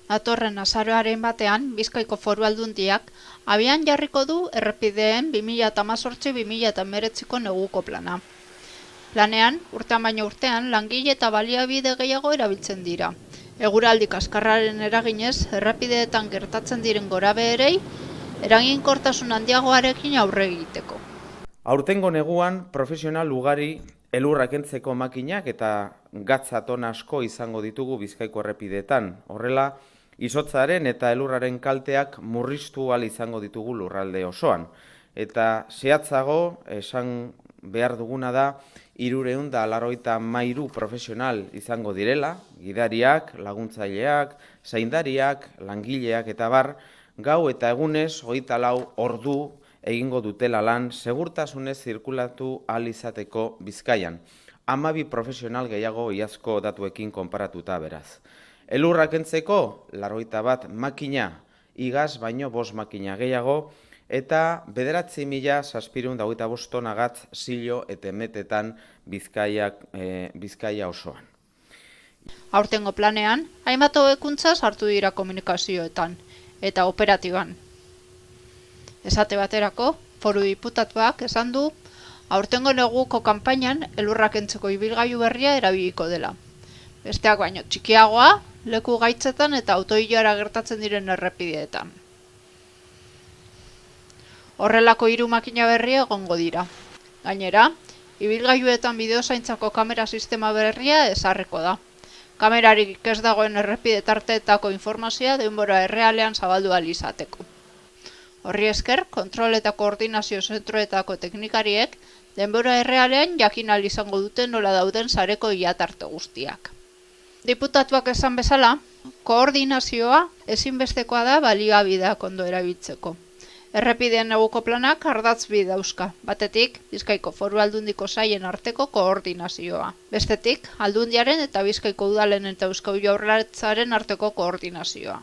Datorren azaroaren batean, Bizkaiko Foru Aldundiak abian jarriko du errepideen 2018-2019ko neguko plana. Planean, urtean baino urtean, langile eta baliabide gehiago erabiltzen dira. Eguraldi kaskarraren eraginez, errepideetan gertatzen diren gorabeherei, eraginkortasun handiagoarekin aurre egiteko. Aurtengo neguan, profesional ugari elurra kentzeko makinak eta gatzaton asko izango ditugu Bizkaiko errepideetan. Horrela, izotzaren eta elurraren kalteak murriztu ahal izango ditugu lurralde osoan. Eta zehatzago, esan behar duguna da, 383 profesional izango direla, gidariak, laguntzaileak, zaindariak, langileak eta bar, gau eta egunez 24 ordu egingo dutela lan segurtasunez zirkulatu ahal izateko Bizkaian. 12 profesional gehiago iazko datuekin konparatuta beraz. Elurra kentzeko 81 makina, igaz baino 5 makina gehiago, eta 9.725 tona gatz zilo eta metetan Bizkaia osoan. Aurtengo planean, hainbat hobekuntza sartu dira komunikazioetan eta operatiban. Esate baterako, Foru Diputatuak esan du, aurtengo neguko kanpainan elurra kentzeko ibilgailu berria erabiliko dela. Besteak baino txikiagoa, leku gaitzetan eta autoilara gertatzen diren errepideetan. Horrelako 3 makina berria egongo dira. Gainera, ibilgailuetan bideozaintzako kamera sistema berria ezarriko da. Kamerarik ez dagoen errepide tarteetako informazioa denbora errealean zabaldu ahal izateko. Horri esker, kontrol eta koordinazio zentroetako teknikariek denbora errealean jakin ahal izango dute nola dauden sareko iatarte guztiak. Diputatuak esan bezala, koordinazioa ezinbestekoa da baliabideak ondo erabiltzeko. Errepideen neguko planak ardatz bi dauzka. Batetik, Bizkaiko Foru Aldundiko sailen arteko koordinazioa. Bestetik, Aldundiaren eta Bizkaiko udalen eta Eusko Jaurlaritzaren arteko koordinazioa.